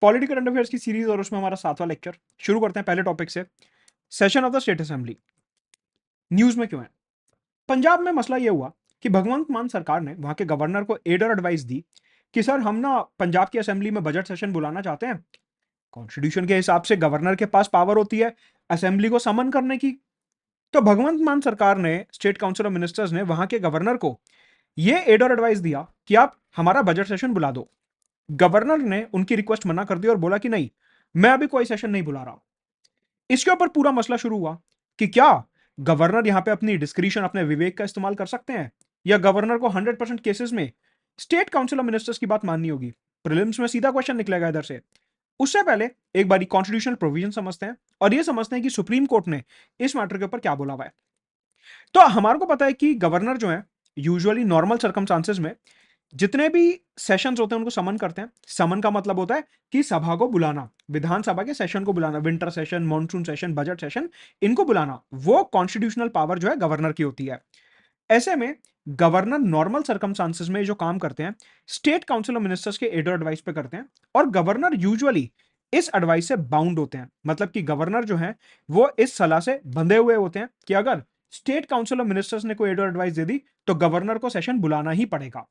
Political current affairs की series और उसमें हमारा 7वां लेक्चर शुरू करते हैं पहले टॉपिक से। Session of the state assembly news में क्यों है। पंजाब में मसला यह हुआ कि भगवंत मान सरकार ने वहां के गवर्नर को एड और एडवाइस दी कि सर हम ना पंजाब की असेंबली में बजट सेशन बुलाना चाहते हैं। कॉन्स्टिट्यूशन के हिसाब से गवर्नर के पास पावर होती है असेंबली को समन करने की। तो भगवंत मान सरकार ने स्टेट काउंसिल ऑफ मिनिस्टर्स ने वहां के गवर्नर को यह एड और एडवाइस दिया कि आप हमारा बजट सेशन बुला दो। गवर्नर ने उनकी रिक्वेस्ट मना कर दी और बोला कि नहीं, मैं अभी कोई सेशन नहीं बुला रहा। इसके ऊपर पूरा मसला शुरू हुआ कि क्या गवर्नर यहां पे अपनी डिस्क्रिशन अपने विवेक का इस्तेमाल कर सकते हैं या गवर्नर को 100% केसेस में स्टेट काउंसिल ऑफ मिनिस्टर्स की बात माननी होगी। प्रीलिम्स में सीधा क्वेश्चन निकलेगा इधर से। उससे पहले एक बारी कॉन्स्टिट्यूशनल प्रोविजन समझते हैं और ये समझते हैं कि सुप्रीम कोर्ट ने इस मैटर के ऊपर क्या बोला हुआ है। तो हमारे को पता है कि गवर्नर जो है यूजुअली नॉर्मल सर्कमस्टांसेस में जितने भी सेशंस होते हैं उनको समन करते हैं। समन का मतलब होता है कि सभा को बुलाना, विधानसभा के सेशन को बुलाना, winter session, monsoon session, budget session, इनको बुलाना वो कॉन्स्टिट्यूशनल पावर जो है गवर्नर की होती है। ऐसे में गवर्नर नॉर्मल सर्कमस्टांसेस में जो काम करते हैं स्टेट काउंसिल ऑफ मिनिस्टर्स के एड और एडवाइस पे करते हैं और गवर्नर यूजुअली इस एडवाइस से बाउंड होते हैं। मतलब कि गवर्नर जो है वो इस सलाह से बंधे हुए होते हैं कि अगर स्टेट काउंसिल ऑफ मिनिस्टर्स ने कोई एड और एडवाइस दे दी तो गवर्नर को सेशन बुलाना ही पड़ेगा।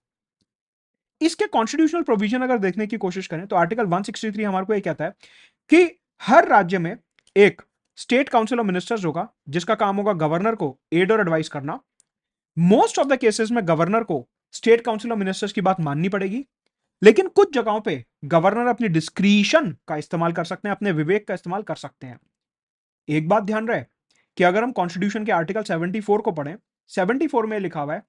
इसके कॉन्स्टिट्यूशनल प्रोविजन अगर देखने की कोशिश करें तो आर्टिकल 163 हमारे को ये कहता है कि हर राज्य में एक स्टेट काउंसिल ऑफ मिनिस्टर्स होगा जिसका काम होगा गवर्नर को एड और एडवाइस करना। मोस्ट ऑफ द केसेस में गवर्नर को स्टेट काउंसिल ऑफ मिनिस्टर्स की बात माननी पड़ेगी, लेकिन कुछ जगहों पे गवर्नर अपनी डिस्क्रिशन का इस्तेमाल कर सकते हैं, अपने विवेक का इस्तेमाल कर सकते हैं। एक बात ध्यान रहे कि अगर हम कॉन्स्टिट्यूशन के आर्टिकल 74 को पढ़ें, 74 में लिखा हुआ है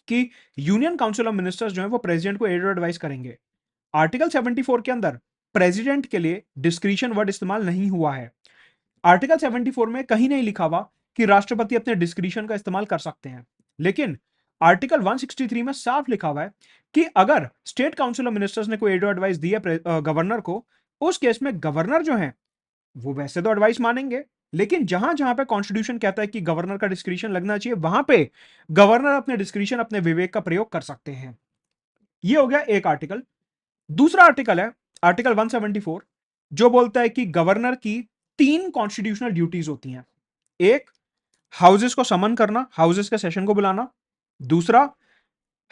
कि यूनियन काउंसिल ऑफ मिनिस्टर्स जो है वो प्रेसिडेंट को एड और एडवाइस करेंगे। आर्टिकल 74 के अंदर प्रेसिडेंट के लिए डिस्क्रिशन वर्ड इस्तेमाल नहीं हुआ है। आर्टिकल 74 में कहीं नहीं लिखा हुआ कि राष्ट्रपति अपने डिस्क्रिशन का इस्तेमाल कर सकते हैं, लेकिन आर्टिकल 163 में साफ लिखा हुआ है कि अगर स्टेट काउंसिल ऑफ मिनिस्टर्स ने कोई एड और एडवाइस दी है गवर्नर को, उस केस में गवर्नर जो है वो वैसे तो एडवाइस मानेंगे, लेकिन जहां जहां पे कॉन्स्टिट्यूशन कहता है कि गवर्नर का डिस्क्रिशन लगना चाहिए वहां पे गवर्नर अपने डिस्क्रिशन अपने विवेक का प्रयोग कर सकते हैं। ये हो गया एक आर्टिकल। दूसरा आर्टिकल है आर्टिकल 174 जो बोलता है कि गवर्नर की 3 कॉन्स्टिट्यूशनल ड्यूटीज होती हैं। एक, हाउसेस को समन करना, हाउसेस के सेशन को बुलाना। दूसरा,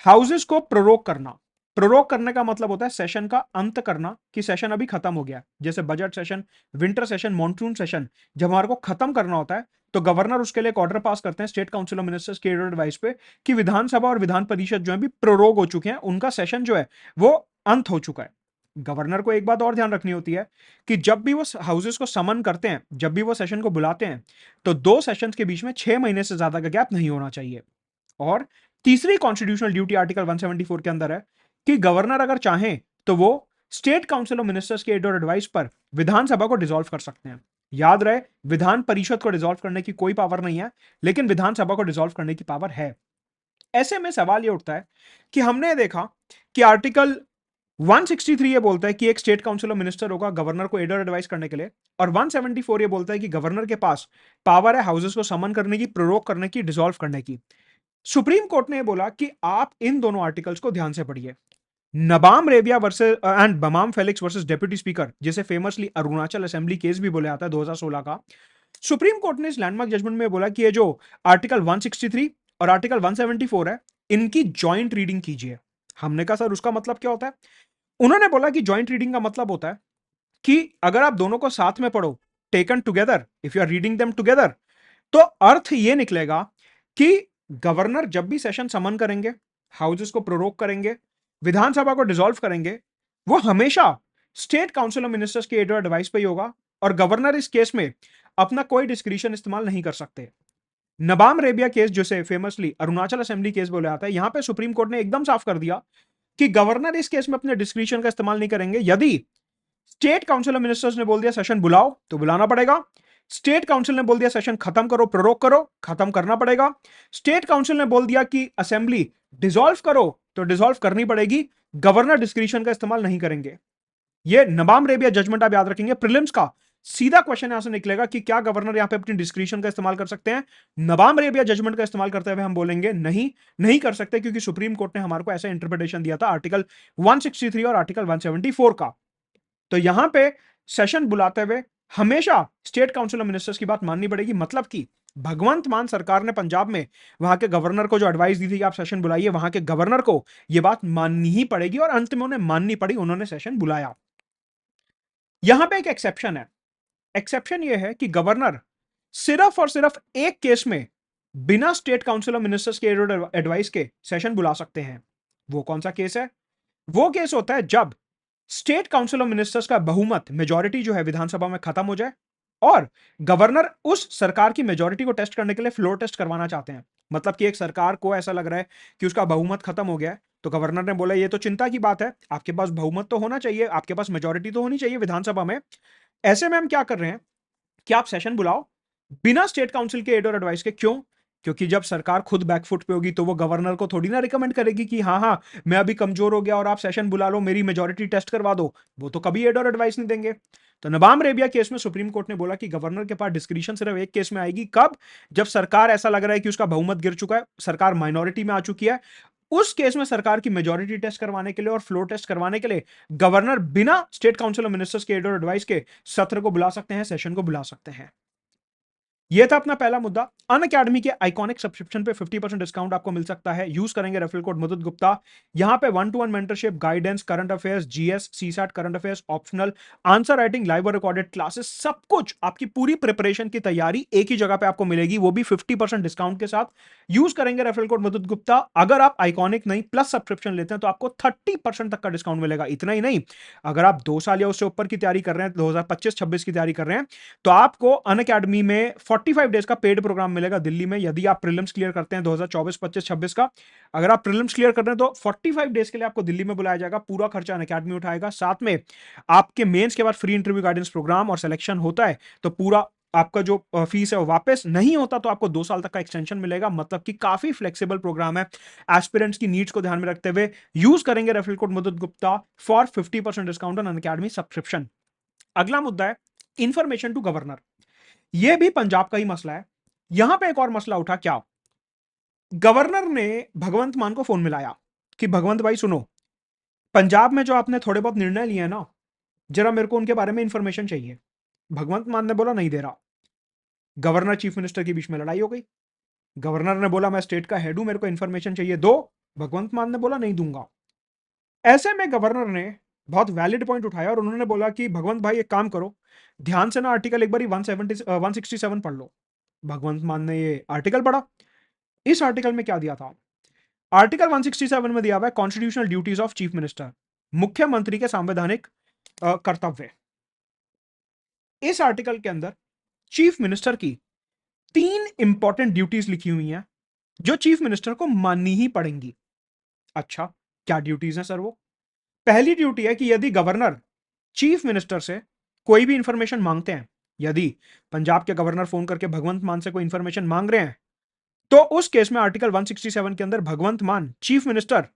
हाउसेस को प्रोरोग करना। प्रोरोग करने का मतलब होता है सेशन का अंत करना कि सेशन अभी खत्म हो गया। जैसे budget session, winter session, monsoon session जब हमारे को खत्म करना होता है तो गवर्नर उसके लिए एक ऑर्डर पास करते हैं स्टेट काउंसिल ऑफ मिनिस्टर्स के एडवाइस पे कि विधानसभा और विधान परिषद जो है भी प्रोरोग हो चुके हैं, उनका सेशन जो है वो अंत हो चुका है। गवर्नर को एक बात और ध्यान रखनी होती है कि जब भी वो हाउसेस को समन करते हैं, जब भी वो सेशन को बुलाते हैं, तो 2 सेशंस के बीच में 6 महीने से ज्यादा का गैप नहीं होना चाहिए। और तीसरी कॉन्स्टिट्यूशनल ड्यूटी आर्टिकल 174 के अंदर है कि गवर्नर अगर चाहें तो वो स्टेट काउंसिल ऑफ मिनिस्टर्स के एड और एडवाइस पर विधानसभा को डिसॉल्व कर सकते हैं। याद रहे, विधान परिषद को डिसॉल्व करने की कोई पावर नहीं है, लेकिन विधानसभा को डिसॉल्व करने की पावर है। ऐसे में सवाल ये उठता है कि हमने देखा कि आर्टिकल 163 ये बोलता है कि एक स्टेट काउंसिल ऑफ मिनिस्टर होगा गवर्नर को एड और एडवाइस करने के लिए, और 174 ये बोलता है कि गवर्नर के पास पावर है हाउसेस को समन करने की, प्रोरोक करने की, डिसॉल्व करने की। सुप्रीम कोर्ट ने बोला कि आप इन दोनों आर्टिकल्स को ध्यान से पढ़िए। Nabam Rebia versus and Bamang Felix versus deputy speaker, जिसे फेमसली अरुणाचल असेंबली केस भी बोले जाता है 2016 का, सुप्रीम कोर्ट ने इस लैंडमार्क जजमेंट में बोला कि ये जो आर्टिकल 163 और आर्टिकल 174 है इनकी जॉइंट रीडिंग कीजिए। हमने कहा सर उसका मतलब क्या होता है। उन्होंने बोला कि जॉइंट रीडिंग का मतलब होता है कि अगर आप दोनों को साथ में पढ़ो, taken together, if you are reading them together, तो अर्थ ये निकलेगा कि गवर्नर जब भी सेशन समन करेंगे, हाउसेस को प्रोरोक करेंगे, विधानसभा को डिसॉल्व करेंगे, वो हमेशा स्टेट काउंसिल ऑफ मिनिस्टर्स के एड और एडवाइस पे ही होगा और गवर्नर इस केस में अपना कोई डिस्क्रिशन इस्तेमाल नहीं कर सकते। नबाम रेबिया केस जिसे फेमसली अरुणाचल असेंबली केस बोला जाता है, यहां पे सुप्रीम कोर्ट ने एकदम साफ कर दिया कि गवर्नर इस केस में अपने डिस्क्रिशन का इस्तेमाल नहीं करेंगे। यदि स्टेट काउंसिल ऑफ मिनिस्टर्स ने बोल दिया सेशन बुलाओ तो बुलाना पड़ेगा, स्टेट काउंसिल ने बोल दिया सेशन खत्म करो, प्रोरोक करो, खत्म करना पड़ेगा, स्टेट काउंसिल ने बोल दिया कि असेंबली डिसॉल्व करो तो डिसॉल्व करनी पड़ेगी। गवर्नर डिस्क्रिशन का इस्तेमाल नहीं करेंगे। ये नबाम रेबिया जजमेंट आप याद रखेंगे। प्रीलिम्स का सीधा क्वेश्चन यहां से निकलेगा कि क्या गवर्नर यहां पे अपनी डिस्क्रिशन का इस्तेमाल कर सकते हैं। नबाम रेबिया जजमेंट का इस्तेमाल करते हुए हम बोलेंगे नहीं, नहीं कर सकते, क्योंकि सुप्रीम कोर्ट ने हमारे को ऐसा इंटरप्रिटेशन दिया था आर्टिकल 163 और आर्टिकल 174 का। तो यहां पे सेशन बुलाते हुए हमेशा स्टेट काउंसिल ऑफ मिनिस्टर्स की बात माननी पड़ेगी। मतलब कि भगवंत मान सरकार ने पंजाब में वहां के गवर्नर को जो एडवाइस दी थी कि आप सेशन बुलाइए, वहां के गवर्नर को यह बात माननी ही पड़ेगी और अंत में उन्हें माननी पड़ी, उन्होंने सेशन बुलाया। यहां पे एक एक्सेप्शन है। एक्सेप्शन यह है कि गवर्नर सिर्फ और सिर्फ एक केस में बिना स्टेट काउंसिल ऑफ मिनिस्टर्स के एडवाइस के सेशन बुला सकते हैं। वो कौन सा केस है? वो केस होता है जब स्टेट काउंसिल ऑफ मिनिस्टर्स का बहुमत, मेजॉरिटी जो है विधानसभा में खत्म हो जाए और गवर्नर उस सरकार की मेजॉरिटी को टेस्ट करने के लिए फ्लोर टेस्ट करवाना चाहते हैं। मतलब कि एक सरकार को ऐसा लग रहा है कि उसका बहुमत खत्म हो गया है, तो गवर्नर ने बोला ये तो चिंता की बात है, आपके पास बहुमत तो होना चाहिए, आपके पास मेजॉरिटी तो होनी चाहिए विधानसभा में। ऐसे में हम क्या कर रहे हैं कि आप सेशन बुलाओ बिना स्टेट काउंसिल के एड और एडवाइस के। क्यों? क्योंकि जब सरकार खुद बैकफुट पे होगी तो वो गवर्नर को थोड़ी ना रिकमेंड करेगी कि हाँ हाँ मैं अभी कमजोर हो गया और आप सेशन बुला लो, मेरी मेजॉरिटी टेस्ट करवा दो। वो तो कभी एड और एडवाइस नहीं देंगे। तो नबाम रेबिया केस में सुप्रीम कोर्ट ने बोला कि गवर्नर के पास डिस्क्रिशन सिर्फ एक केस में आएगी। कब? जब सरकार ऐसा लग रहा है कि उसका बहुमत गिर चुका है, सरकार माइनॉरिटी में आ चुकी है। उस केस में सरकार की मेजॉरिटी टेस्ट करवाने के लिए और फ्लोर टेस्ट करवाने के लिए गवर्नर बिना स्टेट काउंसिल ऑफ मिनिस्टर्स के एड और एडवाइस के सत्र को बुला सकते हैं, सेशन को बुला सकते हैं। यह था अपना पहला मुद्दा। अनअकैडमी के आइकॉनिक सब्सक्रिप्शन पे 50% डिस्काउंट आपको मिल सकता है। यूज करेंगे रेफरल कोड मुदत गुप्ता। यहां पे 1-to-1 mentorship, guidance, current affairs, GS, CSAT current affairs optional, answer writing, live और रिकॉर्डेड क्लासेस, सब कुछ आपकी पूरी प्रिपरेशन की तैयारी एक ही जगह पे आपको मिलेगी, वो भी 50% डिस्काउंट के साथ। यूज करेंगे रेफरल कोड मुदत गुप्ता। अगर आप आइकॉनिक नहीं प्लस सब्सक्रिप्शन लेते हैं तो आपको 30% तक का डिस्काउंट मिलेगा। इतना ही नहीं, अगर आप 2 साल या उससे ऊपर की तैयारी कर रहे हैं, 2025-26 की तैयारी कर रहे हैं, तो आपको अनअकैडमी में 45 डेज का पेड प्रोग्राम मिलेगा दिल्ली में। यदि आप प्रीलिम्स क्लियर करते हैं 2024, 25, 26 का, अगर आप प्रीलिम्स क्लियर कर रहे हैं तो 45 डेज के लिए आपको दिल्ली में बुलाया जाएगा, पूरा खर्चा अनअकैडमी उठाएगा। साथ में आपके मेंस के बाद फ्री इंटरव्यू गाइडेंस प्रोग्राम, और सिलेक्शन होता है तो पूरा आपका जो फीस है वो वापस, नहीं होता तो आपको 2 साल तक का एक्सटेंशन मिलेगा। मतलब कि काफी फ्लेक्सिबल प्रोग्राम है एस्पिरेंट्स की नीड्स को ध्यान में रखते हुए। यूज करेंगे रेफरल कोड मुदत Gupta for 50% discount on Unacademy subscription. अगला मुद्दा है इंफॉर्मेशन टू गवर्नर। यह भी पंजाब का ही मसला है। यहां पे एक और मसला उठा। क्या? गवर्नर ने भगवंत मान को फोन मिलाया कि भगवंत भाई सुनो, पंजाब में जो आपने थोड़े बहुत निर्णय लिए हैं ना, जरा मेरे को उनके बारे में इंफॉर्मेशन चाहिए। भगवंत मान ने बोला नहीं दे रहा। गवर्नर चीफ मिनिस्टर के बीच में लड़ाई हो गई। गवर्नर ने बोला मैं स्टेट का हेड हूं, मेरे को इंफॉर्मेशन चाहिए, दो। भगवंत मान ने बोला नहीं दूंगा। ऐसे में गवर्नर ने बहुत वैलिड पॉइंट उठाया और उन्होंने बोला कि भगवंत भाई एक काम करो, ध्यान से ना आर्टिकल एक बार 167 पढ़ लो। भगवंत मान ने ये आर्टिकल पढ़ा। इस आर्टिकल में क्या दिया था? आर्टिकल 167 में दिया हुआ है constitutional duties of chief minister, मुख्यमंत्री के संवैधानिक कर्तव्य। इस आर्टिकल के अंदर चीफ मिनिस्टर की 3 इंपॉर्टेंट ड्यूटीज लिखी हुई हैं जो चीफ मिनिस्टर को माननी ही पड़ेंगी। अच्छा, क्या ड्यूटीज हैं सर? वो पहली ड्यूटी है कि यदि गवर्नर चीफ मिनिस्टर से कोई भी इंफॉर्मेशन मांगते हैं, यदि पंजाब के गवर्नर फोन करके भगवंत मान से कोई इंफॉर्मेशन मांग रहे हैं, तो उस केस में आर्टिकल 167 के अंदर भगवंत मान चीफ मिनिस्टर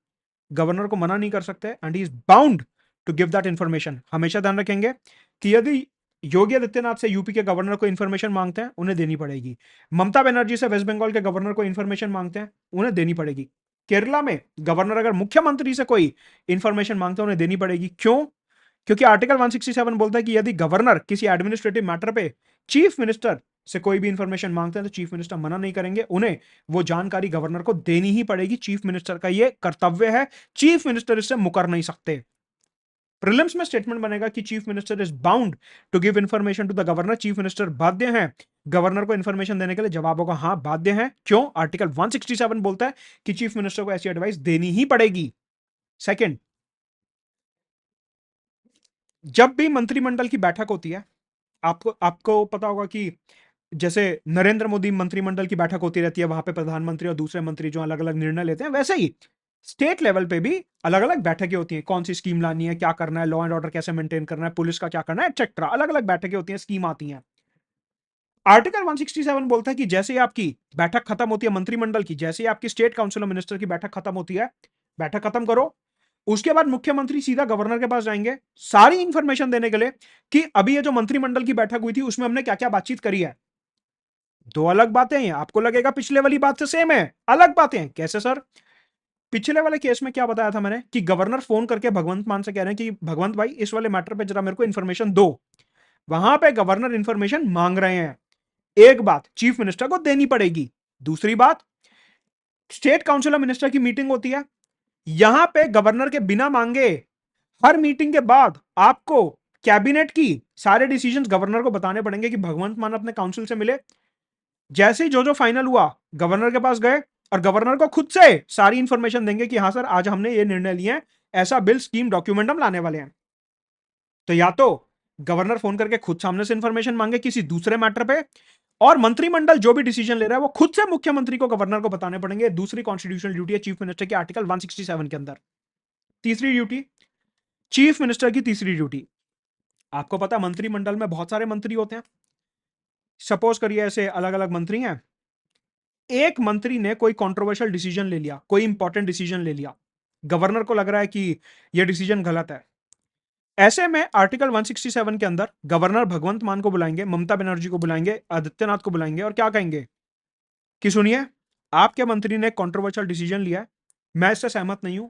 गवर्नर को मना नहीं कर सकते and he is bound to give that information. हमेशा ध्यान रखेंगे कि यदि योगी आदित्यनाथ से यूपी के गवर्नर को इंफॉर्मेशन मांगते हैं, उन्हें देनी पड़ेगी। ममता बनर्जी से वेस्ट बंगाल के गवर्नर को इंफॉर्मेशन मांगते हैं, उन्हें देनी पड़ेगी। केरला में गवर्नर अगर मुख्यमंत्री से कोई इंफॉर्मेशन मांगते हैं, उन्हें देनी पड़ेगी। क्यों? क्योंकि आर्टिकल 167 बोलता है कि यदि गवर्नर किसी एडमिनिस्ट्रेटिव मैटर पे चीफ मिनिस्टर से कोई भी इंफॉर्मेशन मांगते हैं तो चीफ मिनिस्टर मना नहीं करेंगे, उन्हें वो जानकारी गवर्नर को देनी ही पड़ेगी। चीफ मिनिस्टर का ये कर्तव्य है, चीफ मिनिस्टर इससे मुकर नहीं सकते। प्रीलिम्स में स्टेटमेंट बनेगा कि chief minister is bound to give information to the governor. Chief minister बाध्य हैं गवर्नर को इंफॉर्मेशन देने के लिए। जवाब होगा हाँ बाध्य हैं। क्यों? आर्टिकल 167 बोलता है कि चीफ मिनिस्टर को ऐसी एडवाइस देनी ही पड़ेगी। सेकंड, जब भी मंत्रिमंडल की बैठक होती है, आपको आपको पता होगा कि जैसे नरेंद्र मोदी मंत्रिमंडल की बैठक होती रहती है, वहां पे प्रधानमंत्री और दूसरे मंत्री जो अलग अलग निर्णय लेते हैं, वैसे ही स्टेट लेवल पे भी अलग अलग बैठकें होती हैं। कौन सी स्कीम लानी है, क्या करना है, लॉ एंड ऑर्डर कैसे मेंटेन करना है, पुलिस का क्या करना है, एक्सेट्रा। अलग अलग बैठकें होती हैं, स्कीम आती हैं। आर्टिकल 167 बोलता है कि जैसे ही आपकी बैठक खत्म होती है मंत्रिमंडल की, जैसे ही आपकी स्टेट काउंसिल ऑफ मिनिस्टर की बैठक खत्म होती है, बैठक खत्म करो, उसके बाद मुख्यमंत्री सीधा गवर्नर के पास जाएंगे सारी इंफॉर्मेशन देने के लिए कि अभी ये जो मंत्रिमंडल की बैठक हुई थी उसमें हमने क्या क्या बातचीत करी है। दो अलग बातें हैं। आपको लगेगा पिछले वाली बात से सेम है, अलग बातें हैं। कैसे सर? पिछले वाले केस में क्या बताया था मैंने कि गवर्नर फोन करके भगवंत मान से कह रहे हैं कि भगवंत भाई इस वाले मैटर पे जरा मेरे को इन्फॉर्मेशन दो। वहां पे गवर्नर इन्फॉर्मेशन मांग रहे हैं। एक बात चीफ मिनिस्टर को देनी पड़ेगी, दूसरी बात स्टेट काउंसिल ऑफ मिनिस्टर की मीटिंग होती है, यहां पे गवर्नर के बिना मांगे हर मीटिंग के बाद आपको कैबिनेट की सारे डिसीजंस गवर्नर को बताने पड़ेंगे कि भगवंत मान अपने काउंसिल से मिले, जैसे ही जो फाइनल हुआ गवर्नर के पास गए और गवर्नर को खुद से सारी इंफॉर्मेशन देंगे कि हाँ सर आज हमने ये निर्णय लिया है, ऐसा बिल स्कीम डॉक्यूमेंट हम लाने वाले हैं। तो या तो गवर्नर फोन करके खुद सामने से इंफॉर्मेशन मांगे किसी दूसरे मैटर पे, और मंत्रिमंडल जो भी डिसीजन ले रहा है वो खुद से मुख्यमंत्री को गवर्नर को बताने पड़ेंगे। दूसरी कॉन्स्टिट्यूशनल ड्यूटी है चीफ मिनिस्टर की आर्टिकल 167 के अंदर। तीसरी ड्यूटी चीफ मिनिस्टर की तीसरी ड्यूटी, आपको पता है मंत्रिमंडल में बहुत सारे मंत्री होते हैं। सपोज करिए ऐसे अलग अलग मंत्री हैं, एक मंत्री ने कोई कंट्रोवर्शियल डिसीजन ले लिया, कोई इंपॉर्टेंट डिसीजन ले लिया, गवर्नर को लग रहा है कि यह डिसीजन गलत है। ऐसे में आर्टिकल 167 के अंदर गवर्नर भगवंत मान को बुलाएंगे, ममता बनर्जी को बुलाएंगे, आदित्यनाथ को बुलाएंगे और क्या कहेंगे कि सुनिए आपके मंत्री ने कंट्रोवर्शियल डिसीजन लिया है, मैं इससे सहमत नहीं हूं,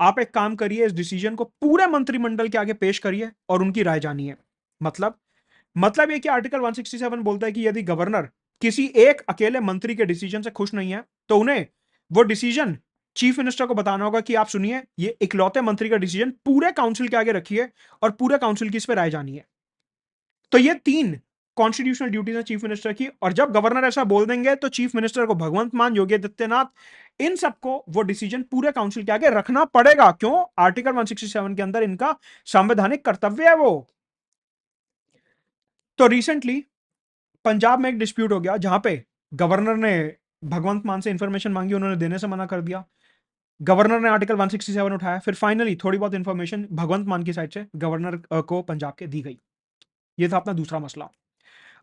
आप एक काम करिए इस डिसीजन को पूरे मंत्रिमंडल के आगे पेश करिए और उनकी राय जानिए। मतलब यह कि आर्टिकल 167 बोलता है कि यदि गवर्नर किसी एक अकेले मंत्री के डिसीजन से खुश नहीं है तो उन्हें वो डिसीजन चीफ मिनिस्टर को बताना होगा कि आप सुनिए ये इकलौते मंत्री का डिसीजन पूरे काउंसिल के आगे रखिए और पूरे काउंसिल की इस पर राय जानी है। तो ये तीन कॉन्स्टिट्यूशनल ड्यूटीज है चीफ मिनिस्टर की, और जब गवर्नर ऐसा बोल देंगे तो चीफ मिनिस्टर को भगवंत मान, योगी आदित्यनाथ, इन सबको वो डिसीजन पूरे काउंसिल के आगे रखना पड़ेगा। क्यों? आर्टिकल 167 के अंदर इनका संवैधानिक कर्तव्य है वो। तो रिसेंटली पंजाब में एक डिस्प्यूट हो गया जहां पे गवर्नर ने भगवंत मान से इंफॉर्मेशन मांगी, उन्होंने देने से मना कर दिया। गवर्नर ने आर्टिकल 167 उठाया, फिर फाइनली थोड़ी बहुत इंफॉर्मेशन भगवंत मान की साइड से गवर्नर को पंजाब के दी गई। ये था अपना दूसरा मसला।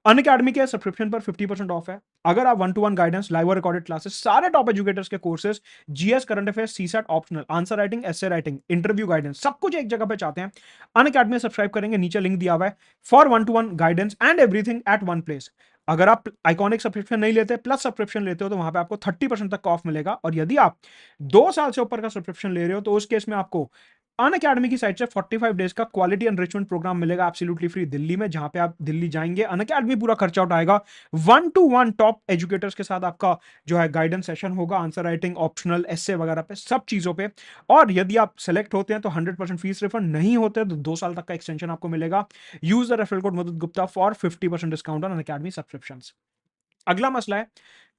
अनअकैडमी के सब्सक्रिप्शन पर 50% ऑफ है। अगर आप 1-to-1 गाइडेंस, लाइव और रिकॉर्डेड क्लासेस, सारे टॉप एजुकेटर्स के courses, GS, current affairs, CSAT optional, answer writing, essay writing, interview guidance, सब कुछ एक जगह पे चाहते हैं, अनअकैडमी में सब्सक्राइब करेंगे, नीचे लिंक दिया हुआ है for 1-to-1 guidance and everything at one place. अगर आप आइकॉनिक सब्सक्रिप्शन नहीं लेते, प्लस सब्सक्रिप्शन लेते हो, तो वहां पे आपको 30% तक ऑफ मिलेगा। और यदि आप 2 साल से ऊपर का सब्सक्रिप्शन ले रहे हो तो उस केस में आपको अनअकैडमी की साइड से 45 डेज का क्वालिटी एनरिचमेंट प्रोग्राम मिलेगा एब्सोल्युटली फ्री दिल्ली में, जहां पे आप दिल्ली जाएंगे, अनअकैडमी पूरा खर्चा उठाएगा, 1-to-1 टॉप एजुकेटर्स के साथ आपका जो है गाइडेंस सेशन होगा, आंसर राइटिंग, ऑप्शनल, एसे वगैरह पे, सब चीजों पे। और यदि आप सेलेक्ट होते हैं तो 100% फीस रिफंड, नहीं होते तो 2 साल तक का एक्सटेंशन आपको मिलेगा। यूज द रेफरल कोड मदद Gupta for 50% discount on Unacademy subscription. अगला मसला है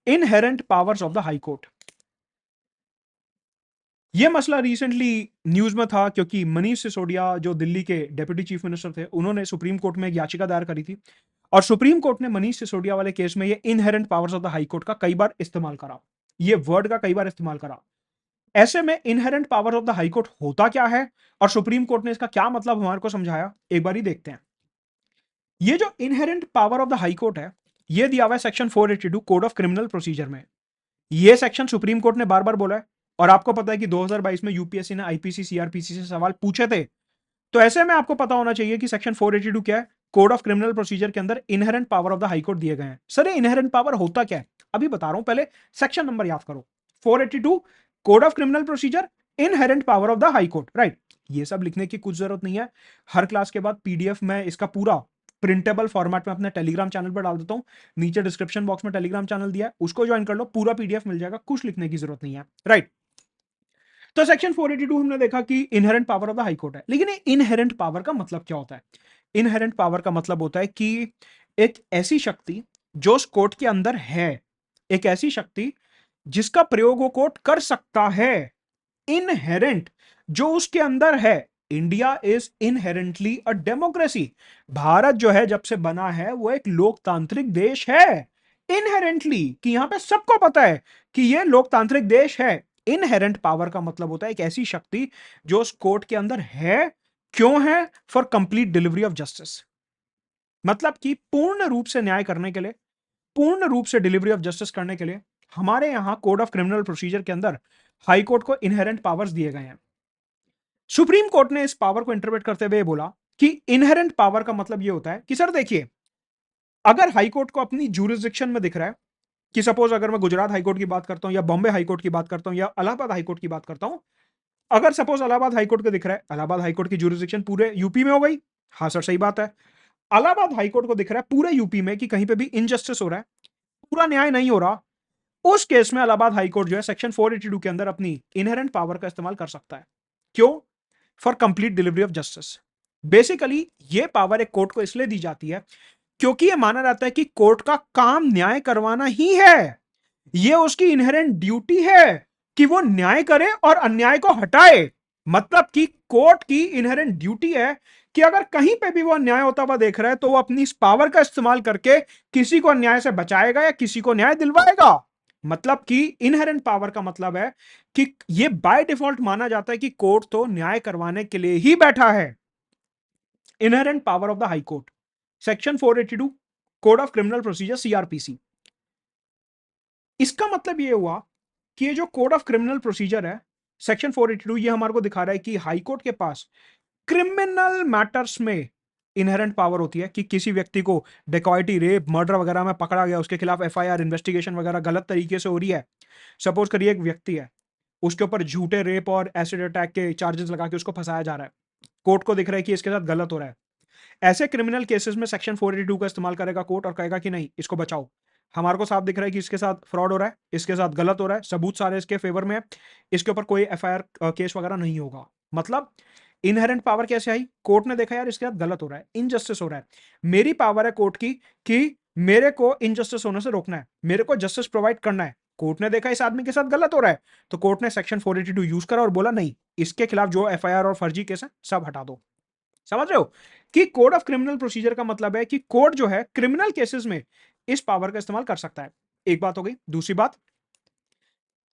inherent powers of the high court. यह मसला रिसेंटली न्यूज में था क्योंकि मनीष सिसोदिया जो दिल्ली के डेप्यूटी चीफ मिनिस्टर थे, उन्होंने सुप्रीम कोर्ट में एक याचिका दायर करी थी और सुप्रीम कोर्ट ने मनीष सिसोदिया वाले केस में ये inherent powers of the high court का कई बार इस्तेमाल करा, ये वर्ड का कई बार इस्तेमाल करा। ऐसे में inherent power of the high court होता क्या है और सुप्रीम कोर्ट ने इसका क्या मतलब हमारे को समझाया, एक बार ही देखते हैं। ये जो inherent power of the high court है, ये दिया हुआ है section 482 code of criminal procedure में। ये सेक्शन सुप्रीम कोर्ट ने बार बार बोला है और आपको पता है कि 2022 में यूपीएससी ने आईपीसी सीआरपीसी से सवाल पूछे थे। तो ऐसे में आपको पता होना चाहिए कि सेक्शन 482 क्या है, कोड ऑफ क्रिमिनल प्रोसीजर के अंदर inherent power of the high court दिए गए हैं। सर ये इनहेरेंट पावर होता क्या है, अभी बता रहा हूं, पहले सेक्शन नंबर याद करो। 482 code of criminal procedure, inherent power of the high court, right. ये सब लिखने की कुछ जरूरत नहीं है, हर क्लास के बाद पीडीएफ में इसका पूरा प्रिंटेबल फॉर्मेट में अपने टेलीग्राम चैनल पर डाल देता हूं, नीचे डिस्क्रिप्शन बॉक्स में टेलीग्राम चैनल दिया है, उसको ज्वाइन कर लो, पूरा पीडीएफ मिल जाएगा, कुछ लिखने की जरूरत नहीं है, राइट। तो सेक्शन 482 हमने देखा कि inherent power of the high court है, लेकिन इनहेरेंट पावर का मतलब क्या होता है? इनहेरेंट पावर का मतलब होता है कि एक ऐसी शक्ति जो उस कोर्ट के अंदर है, एक ऐसी शक्ति जिसका प्रयोग वो कोर्ट कर सकता है, इनहेरेंट, जो उसके अंदर है। India is inherently a democracy. Bharat जो है जब से बना है वो एक लोकतांत्रिक देश है, इनहेरेंटली, कि यहां पे सबको पता है कि ये लोकतांत्रिक देश है। इनहेरेंट पावर का मतलब होता है एक ऐसी शक्ति जो उस कोर्ट के अंदर है। क्यों है? For complete delivery of justice, मतलब कि पूर्ण रूप से न्याय करने के लिए, पूर्ण रूप से डिलीवरी ऑफ जस्टिस करने के लिए हमारे यहां कोड ऑफ क्रिमिनल प्रोसीजर के अंदर हाई कोर्ट को इनहेरेंट पावर्स दिए गए हैं। सुप्रीम कोर्ट ने इस पावर को इंटरप्रेट करते हुए बोला कि इनहेरेंट पावर का मतलब यह होता है कि सर देखिए, अगर हाई कोर्ट को अपनी ज्यूरिसडिक्शन में दिख रहा है कि सपोज अगर मैं गुजरात हाईकोर्ट की बात करता हूं या बॉम्बे हाईकोर्ट की बात करता हूं या इलाहाबाद हाईकोर्ट की बात करता हूं, अगर सपोज इलाहाबाद हाईकोर्ट को दिख रहा है इलाहाबाद हाईकोर्ट की जुरिसडिक्शन पूरे यूपी में हो गई, हाँ सर सही बात है। इलाहाबाद हाईकोर्ट को दिख रहा है पूरे यूपी में कि कहीं पे भी इनजस्टिस हो रहा है, पूरा न्याय नहीं हो रहा, उस केस में इलाहाबाद हाईकोर्ट जो है सेक्शन 482 के अंदर अपनी इनहेरेंट पावर का इस्तेमाल कर सकता है। क्यों? For complete delivery of justice. Basically ये पावर एक कोर्ट को इसलिए दी जाती है क्योंकि ये माना जाता है कि कोर्ट का काम न्याय करवाना ही है, ये उसकी इनहेरेंट ड्यूटी है कि वो न्याय करे और अन्याय को हटाए। मतलब कि कोर्ट की इनहेरेंट ड्यूटी है कि अगर कहीं पे भी वो अन्याय होता हुआ देख रहा है तो वो अपनी इस पावर का इस्तेमाल करके किसी को अन्याय से बचाएगा या किसी को न्याय दिलवाएगा। मतलब कि इनहेरेंट पावर का मतलब है कि ये बाय डिफॉल्ट माना जाता है कि कोर्ट तो न्याय करवाने के लिए ही बैठा है। Inherent power of the high court, section 482 code of criminal procedure CrPC. इसका मतलब ये हुआ कि ये जो कोड ऑफ क्रिमिनल प्रोसीजर है सेक्शन 482, ये हमारे को दिखा रहा है कि हाई कोर्ट के पास क्रिमिनल मैटर्स में इनहेरेंट पावर होती है कि किसी व्यक्ति को डेकॉइटी, रेप, मर्डर वगैरह में पकड़ा गया, उसके खिलाफ एफआईआर, इन्वेस्टिगेशन वगैरह गलत तरीके से हो रही है। सपोज करिए एक व्यक्ति है, उसके ऊपर झूठे रेप और एसिड अटैक के चार्जेस लगा के उसको फंसाया जा रहा है, कोर्ट को दिख रहा है कि इसके साथ गलत हो रहा है। ऐसे क्रिमिनल केसेस में सेक्शन 482 का इस्तेमाल करेगा कोर्ट और कहेगा कि नहीं इसको बचाओ, हमारे को साफ दिख रहा है कि इसके साथ फ्रॉड हो रहा है, इसके साथ गलत हो रहा है, सबूत सारे इसके फेवर में है, इसके ऊपर कोई एफआईआर केस वगैरह नहीं होगा। मतलब इनहेरेंट पावर कैसे आई? कोर्ट ने देखा यार इसके साथ गलत हो रहा है, इनजस्टिस हो रहा है, मेरी पावर है कोर्ट की कि मेरे को इनजस्टिस होने से रोकना है, मेरे को जस्टिस प्रोवाइड करना है। कोर्ट ने देखा इस आदमी के साथ गलत हो रहा है तो कोर्ट ने सेक्शन 482 यूज करा और बोला नहीं, इसके खिलाफ जो एफआईआर और फर्जी केस है सब हटा दो। समझ रहे हो कि कोड ऑफ क्रिमिनल प्रोसीजर का मतलब है कि कोर्ट जो है क्रिमिनल केसेस में इस पावर का इस्तेमाल कर सकता है। एक बात हो गई। दूसरी बात,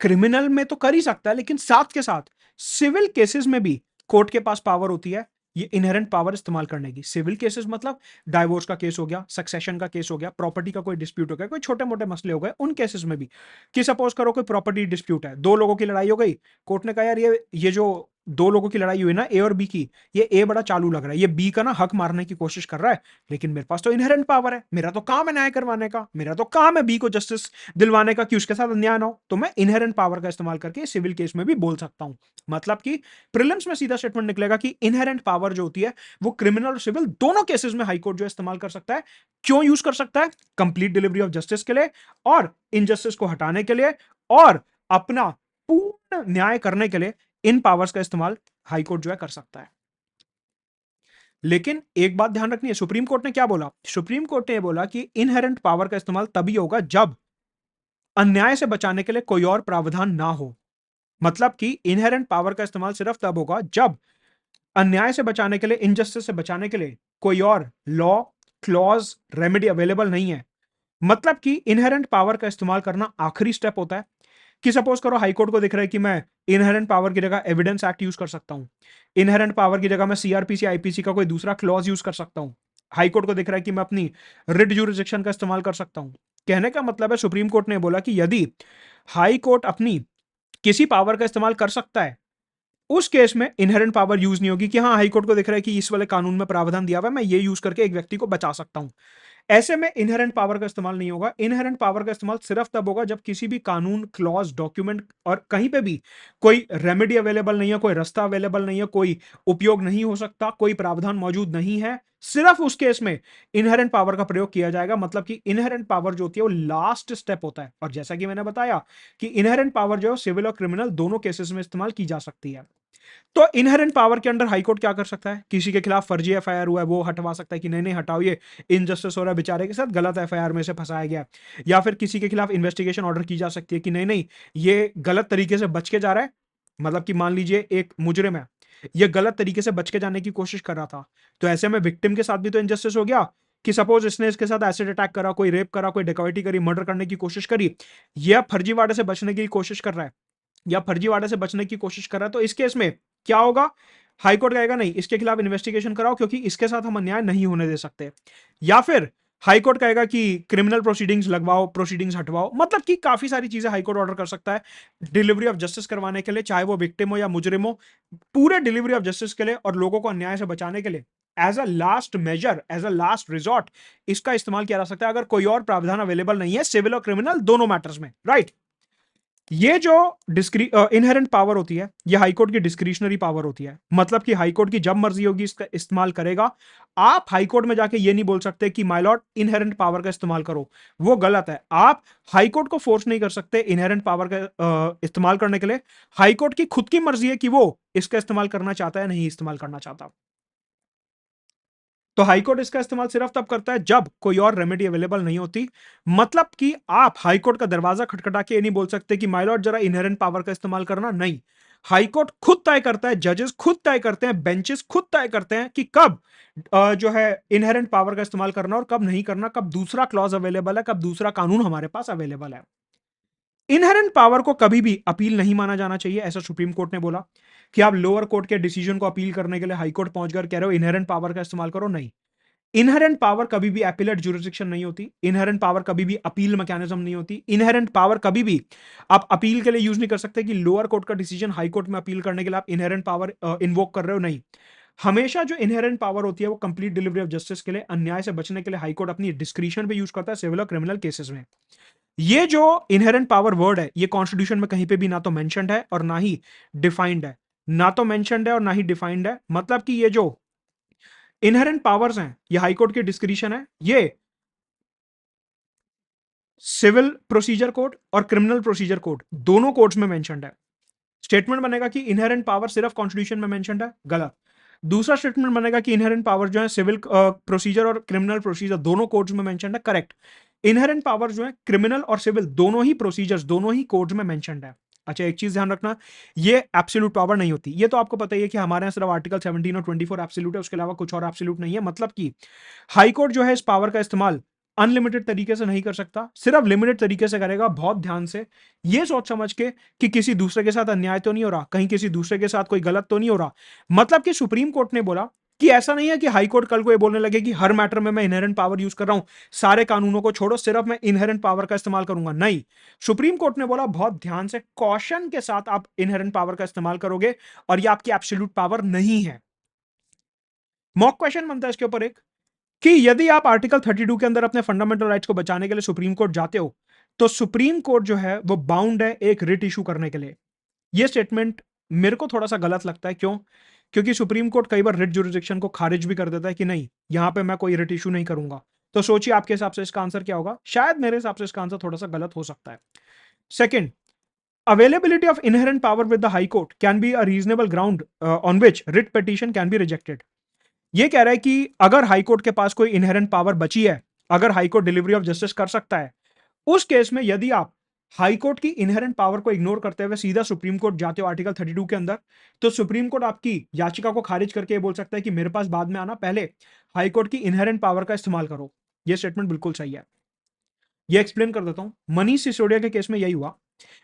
क्रिमिनल में तो कर ही सकता है लेकिन साथ के साथ सिविल केसेस में भी कोर्ट के पास पावर होती है ये इनहेरेंट पावर इस्तेमाल करने की। सिविल केसेस मतलब डाइवोर्स का केस हो गया, सक्सेशन का केस हो गया, प्रॉपर्टी का कोई डिस्प्यूट हो गया, कोई छोटे मोटे मसले हो गए, उन केसेस में भी कि सपोज करो कोई प्रॉपर्टी डिस्प्यूट है, दो लोगों की लड़ाई हो गई, कोर्ट ने कहा यार ये जो दो लोगों की लड़ाई हुई ना ए और बी की, ये ए बड़ा चालू लग रहा है, ये बी का ना हक मारने की कोशिश कर रहा है, लेकिन मेरे पास तो इनहेरेंट पावर है, मेरा तो काम है न्याय करवाने का, मेरा तो काम है बी को जस्टिस दिलवाने का कि उसके साथ अन्याय ना हो, तो मैं इनहेरेंट पावर का इस्तेमाल करके सिविल केस में भी बोल सकता हूं। मतलब कि प्रीलिम्स में सीधा स्टेटमेंट निकलेगा कि इनहेरेंट पावर जो होती है वो क्रिमिनल और सिविल दोनों केसेस में हाईकोर्ट जो इस्तेमाल कर सकता है। क्यों यूज कर सकता है? कंप्लीट डिलीवरी ऑफ जस्टिस के लिए और इनजस्टिस को हटाने के लिए और अपना पूर्ण न्याय करने के लिए इन पावर्स का इस्तेमाल हाईकोर्ट जो है कर सकता है। लेकिन एक बात ध्यान रखनी है, सुप्रीम कोर्ट ने क्या बोला? सुप्रीम कोर्ट ने बोला कि इनहेरेंट पावर का इस्तेमाल तभी होगा जब अन्याय से बचाने के लिए कोई और प्रावधान ना हो। मतलब कि इनहेरेंट पावर का इस्तेमाल सिर्फ तब होगा जब अन्याय से बचाने के लिए, इनजस्टिस से बचाने के लिए कोई और लॉ, क्लॉज, रेमेडी अवेलेबल नहीं है। मतलब कि इनहेरेंट पावर का इस्तेमाल करना आखिरी स्टेप होता है कि सपोज करो हाई कोर्ट को दिख रहा है कि मैं इनहेरेंट पावर की जगह एविडेंस एक्ट यूज कर सकता हूं, इनहेरेंट पावर की जगह मैं सीआरपीसी आईपीसी का कोई दूसरा क्लॉज यूज कर सकता हूं, हाई कोर्ट को दिख रहा है कि मैं अपनी रिट ज्यूरिसडिक्शन का इस्तेमाल कर सकता हूं। कहने का मतलब है सुप्रीम कोर्ट ने बोला कि यदि हाई कोर्ट अपनी किसी पावर का इस्तेमाल कर सकता है उस केस में इनहेरेंट पावर यूज नहीं होगी कि हाँ हाई कोर्ट को दिख रहा है कि इस वाले कानून में प्रावधान दिया हुआ है, मैं ये यूज करके एक व्यक्ति को बचा सकता हूं। ऐसे में इनहेरेंट पावर का इस्तेमाल नहीं होगा। इनहेरेंट पावर का इस्तेमाल सिर्फ तब होगा जब किसी भी कानून, क्लॉज, डॉक्यूमेंट और कहीं पे भी कोई रेमेडी अवेलेबल नहीं है, कोई रास्ता अवेलेबल नहीं है, कोई उपयोग नहीं हो सकता, कोई प्रावधान मौजूद नहीं है, सिर्फ उस केस में इनहेरेंट पावर का प्रयोग किया जाएगा। मतलब कि इनहेरेंट पावर जो होती है वो लास्ट स्टेप होता है। और जैसा कि मैंने बताया कि इनहेरेंट पावर जो है सिविल और क्रिमिनल दोनों केसेस में इस्तेमाल की जा सकती है। तो इनहेरेंट पावर के अंडर हाईकोर्ट क्या कर सकता है? किसी के खिलाफ फर्जी एफआईआर हुआ है वो हटवा सकता है कि नहीं नहीं हटाओ, ये इनजस्टिस हो रहा है, बेचारे के साथ गलत एफआईआर में से फंसाया गया। या फिर किसी के खिलाफ इन्वेस्टिगेशन ऑर्डर की जा सकती है कि नहीं नहीं ये गलत तरीके से बच के जा रहा है। मतलब कि मान लीजिए एक मुजरिम है, ये गलत तरीके से बच के जाने की कोशिश कर रहा था, तो ऐसे में विक्टिम के साथ भी तो इनजस्टिस हो गया कि सपोज इसने इसके साथ एसिड अटैक करा, कोई रेप करा, कोई डिकॉइटी करी, मर्डर करने की कोशिश करी, यह फर्जीवाड़े से बचने की कोशिश कर रहा है या फर्जीवाड़े से बचने की कोशिश कर रहा है, तो इस केस में क्या होगा? हाईकोर्ट कहेगा नहीं इसके खिलाफ इन्वेस्टिगेशन कराओ क्योंकि इसके साथ हम अन्याय नहीं होने दे सकते। या फिर हाईकोर्ट कहेगा कि क्रिमिनल प्रोसीडिंग्स लगवाओ, प्रोसीडिंग्स हटवाओ। मतलब कि काफी सारी चीजें हाईकोर्ट ऑर्डर कर सकता है डिलीवरी ऑफ जस्टिस करवाने के लिए, चाहे वो विक्टिम हो या मुजरिम हो। पूरे डिलीवरी ऑफ जस्टिस के लिए और लोगों को अन्याय से बचाने के लिए as a last measure, as a last resort इसका इस्तेमाल किया जा सकता है अगर कोई और प्रावधान अवेलेबल नहीं है सिविल और क्रिमिनल दोनों मैटर्स में, राइट। ये जो इनहेरेंट पावर होती है ये हाईकोर्ट की डिस्क्रिशनरी पावर होती है, मतलब कि हाईकोर्ट की जब मर्जी होगी इसका इस्तेमाल करेगा। आप हाईकोर्ट में जाके ये नहीं बोल सकते कि माय लॉर्ड इनहेरेंट पावर का इस्तेमाल करो, वो गलत है। आप हाईकोर्ट को फोर्स नहीं कर सकते इनहेरेंट पावर का इस्तेमाल करने के लिए। हाईकोर्ट की खुद की मर्जी है कि वो इसका इस्तेमाल करना चाहता है नहीं इस्तेमाल करना चाहता। तो हाईकोर्ट इसका इस्तेमाल सिर्फ तब करता है जब कोई और रेमेडी अवेलेबल नहीं होती। मतलब कि आप हाईकोर्ट का दरवाजा खटखटा के ये नहीं बोल सकते कि माय लॉर्ड जरा इनहेरेंट पावर का इस्तेमाल करना, नहीं। हाईकोर्ट खुद तय करता है, जजेस खुद तय करते हैं, बेंचेस खुद तय करते हैं कि कब जो है इनहेरेंट पावर का इस्तेमाल करना और कब नहीं करना, कब दूसरा क्लॉज अवेलेबल है, कब दूसरा कानून हमारे पास अवेलेबल है। इनहेरेंट पावर को कभी भी अपील नहीं माना जाना चाहिए, ऐसा सुप्रीम कोर्ट ने बोला कि आप लोअर कोर्ट के डिसीजन को अपील करने के लिए हाईकोर्ट पहुंचकर कह रहे हो इनहेरेंट पावर का इस्तेमाल करो, नहीं। इनहेरेंट पावर कभी भी एपिलेट ज्यूरिसडिक्शन नहीं होती। इनहेरेंट पावर कभी भी अपील मैकेनिज्म नहीं होती। इनहेरेंट पावर कभी भी आप अपील के लिए यूज नहीं कर सकते कि लोअर कोर्ट का डिसीजन हाई कोर्ट में अपील करने के लिए आप इनहेरेंट पावर इन्वोक कर रहे हो, नहीं। हमेशा जो इनहेरेंट पावर होती है वो कंप्लीट डिलीवरी ऑफ जस्टिस के लिए, अन्याय से बचने के लिए हाई कोर्ट अपनी डिस्क्रिशन पे यूज करता है सिविल और क्रिमिनल केसेस में। ये जो इनहेरेंट पावर वर्ड है ये कॉन्स्टिट्यूशन में कहीं पे भी ना तो मेंशन्ड है और ना ही डिफाइंड है, ना तो मेंशन्ड है और ना ही डिफाइंड है। मतलब कि ये जो इनहेरेंट पावर्स हैं ये हाईकोर्ट के डिस्क्रिशन है, ये सिविल प्रोसीजर कोड और क्रिमिनल प्रोसीजर कोड दोनों कोड्स में मेंशन्ड है। स्टेटमेंट बनेगा कि इनहेरेंट पावर सिर्फ कॉन्स्टिट्यूशन में मेंशन्ड है, गलत। दूसरा स्टेटमेंट बनेगा कि इनहेरेंट पावर जो है सिविल प्रोसीजर और क्रिमिनल प्रोसीजर दोनों कोड्स में मेंशन्ड है, करेक्ट। इनहेरेंट पावर जो है क्रिमिनल और सिविल दोनों ही प्रोसीजर्स दोनों ही कोड्स में मेंशन्ड है। अच्छा, एक चीज ध्यान रखना, ये एब्सोल्यूट पावर नहीं होती। ये तो आपको पता ही है कि हमारे यहाँ सिर्फ आर्टिकल 17 और 24 एब्सोल्यूट है, उसके अलावा कुछ और एब्सोल्यूट नहीं है। मतलब कि हाई कोर्ट जो है इस पावर का इस्तेमाल अनलिमिटेड तरीके से नहीं कर सकता, सिर्फ लिमिटेड तरीके से करेगा, बहुत ध्यान से ये सोच समझ के कि किसी दूसरे के साथ अन्याय तो नहीं हो रहा, कहीं किसी दूसरे के साथ कोई गलत तो नहीं हो रहा। मतलब कि सुप्रीम कोर्ट ने बोला कि ऐसा नहीं है कि हाई कोर्ट कल को ये बोलने लगे कि हर मैटर में मैं इनहेरेंट पावर यूज कर रहा हूं, सारे कानूनों को छोड़ो, सिर्फ मैं इनहेरेंट पावर का इस्तेमाल करूंगा, नहीं। सुप्रीम कोर्ट ने बोला बहुत ध्यान से कॉशन के साथ आप इनहेरेंट पावर का इस्तेमाल करोगे और ये आपकी एब्सोल्यूट पावर नहीं है। मॉक क्वेश्चन बनता है इसके ऊपर एक, कि यदि आप आर्टिकल 32 के अंदर अपने फंडामेंटल राइट्स को बचाने के लिए सुप्रीम कोर्ट जाते हो तो सुप्रीम कोर्ट जो है वो बाउंड है एक रिट इशू करने के लिए। ये स्टेटमेंट मेरे को थोड़ा सा गलत लगता है, क्यों? क्योंकि सुप्रीम कोर्ट कई बार रिट जुरिडिक्शन को खारिज भी कर देता है कि नहीं, यहां पे मैं कोई रिट इशू नहीं करूंगा। तो सोचिए आपके हिसाब से इसका आंसर क्या होगा? शायद मेरे हिसाब से इसका आंसर थोड़ा सा गलत हो सकता है। Second, availability of inherent power with the high court can be a reasonable ground on which writ petition can be rejected। ये कह रहा है कि अगर हाई कोर्ट के पास कोई इनहेरेंट पावर बची है, अगर high court delivery of justice कर सकता है, उस केस में यदि आप हाई कोर्ट की इनहेरेंट पावर को इग्नोर करते हुए सीधा सुप्रीम कोर्ट जाते हो आर्टिकल 32 के अंदर, तो सुप्रीम कोर्ट आपकी याचिका को खारिज करके ये बोल सकता है कि मेरे पास बाद में आना, पहले हाई कोर्ट की इनहेरेंट पावर का इस्तेमाल करो। ये स्टेटमेंट बिल्कुल सही है। ये एक्सप्लेन कर देता हूं। मनीष सिसोदिया के केस में यही हुआ।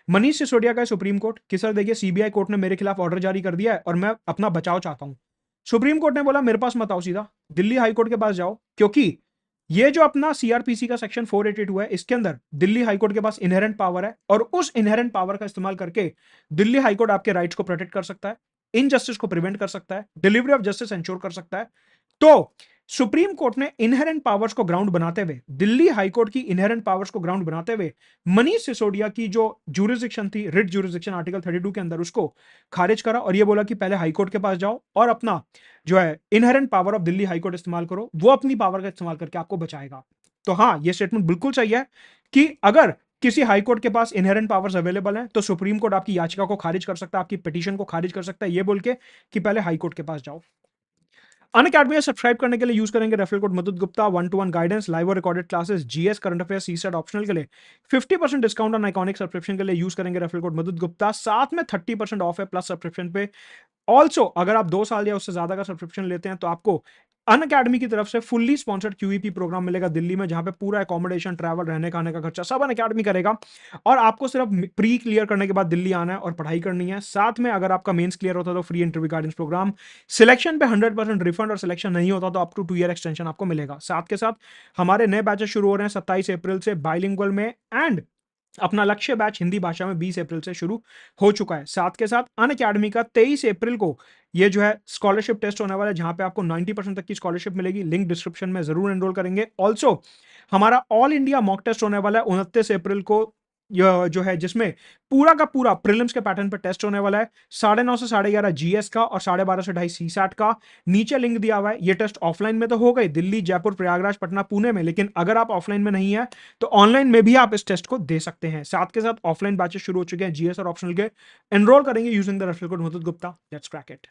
मनीष सिसोदिया का सुप्रीम कोर्ट कि सर देखिए सीबीआई कोर्ट ने मेरे खिलाफ ऑर्डर जारी कर दिया है और मैं अपना बचाव चाहता हूं। सुप्रीम कोर्ट ने बोला मेरे पास मत आओ, सीधा दिल्ली हाई कोर्ट के पास जाओ, क्योंकि ये जो अपना सीआरपीसी का सेक्शन 482 है इसके अंदर दिल्ली हाईकोर्ट के पास इनहेरेंट पावर है और उस इनहेरेंट पावर का इस्तेमाल करके दिल्ली हाईकोर्ट आपके राइट्स को प्रोटेक्ट कर सकता है, इनजस्टिस को प्रिवेंट कर सकता है, डिलीवरी ऑफ जस्टिस इंश्योर कर सकता है। तो सुप्रीम कोर्ट ने इनहेरेंट पावर्स को ग्राउंड बनाते हुए, दिल्ली हाईकोर्ट की इनहेरेंट पावर्स को ग्राउंड बनाते हुए मनीष सिसोदिया की जो ज्यूरिसडिक्शन थी, रिट ज्यूरिसडिक्शन आर्टिकल 32 के अंदर, उसको खारिज करा और ये बोला कि पहले हाईकोर्ट के पास जाओ और अपना जो है inherent power of Delhi high court इस्तेमाल करो, वो अपनी पावर का इस्तेमाल करके आपको बचाएगा। तो हाँ, ये स्टेटमेंट बिल्कुल सही है कि अगर किसी हाईकोर्ट के पास इनहेरेंट पावर्स अवेलेबल हैं तो सुप्रीम कोर्ट आपकी याचिका को खारिज कर सकता है, आपकी पिटीशन को खारिज कर सकता है, ये बोल के कि पहले हाईकोर्ट के पास जाओ। अनअकैडमी सब्सक्राइब करने के लिए यूज करेंगे referral code Mudit Gupta, 1-to-1 guidance, live और recorded classes, GS, current affairs, CSAT optional के लिए 50% डिस्काउंट ऑन आइकॉनिक सब्सक्रिप्शन के लिए यूज करेंगे रेफरल कोड मधुद गुप्ता, साथ में 30% ऑफ है प्लस सब्सक्रिप्शन पे। ऑल्सो अगर आप 2 साल या उससे ज्यादा का सब्सक्रिप्शन लेते हैं तो आपको अनअकैडमी की तरफ से फुल्ली स्पॉन्सर्ड क्यूईपी प्रोग्राम मिलेगा दिल्ली में, जहां पे पूरा अकोमोडेशन, ट्रैवल, रहने खाने का खर्चा सब अनअकैडमी करेगा और आपको सिर्फ प्री क्लियर करने के बाद दिल्ली आना है और पढ़ाई करनी है। साथ में अगर आपका मेंस क्लियर होता है तो free interview guidance program, selection पे 100% रिफंड और सिलेक्शन नहीं होता तो अप टू 2 ईयर एक्सटेंशन आपको मिलेगा। साथ के साथ हमारे नए बैचेस शुरू हो रहे हैं 27 अप्रैल से बाइलिंगुअल में एंड अपना लक्ष्य बैच हिंदी भाषा में 20 अप्रैल से शुरू हो चुका है। साथ के साथ अनअकैडमी का 23 अप्रैल को ये जो है स्कॉलरशिप टेस्ट होने वाला है, जहां पे आपको 90% तक की स्कॉलरशिप मिलेगी। लिंक डिस्क्रिप्शन में जरूर एनरोल करेंगे। ऑल्सो हमारा ऑल इंडिया मॉक टेस्ट होने वाला है 29 अप्रैल को, यह जो है जिसमें पूरा का पूरा प्रीलिम्स के पैटर्न पर टेस्ट होने वाला है। 9:30 से 11:30 जीएस का और 12:30 से 2:30 सीसैट का। नीचे लिंक दिया हुआ है। ये टेस्ट ऑफलाइन में तो हो गई दिल्ली, जयपुर, प्रयागराज, पटना, पुणे में, लेकिन अगर आप ऑफलाइन में नहीं है तो ऑनलाइन में भी आप इस टेस्ट को दे सकते हैं। साथ के साथ ऑफलाइन बैचेस शुरू हो चुके हैं जीएस और ऑप्शनल के। एनरोल करेंगे using the referral code Mudit Gupta. Let's crack it.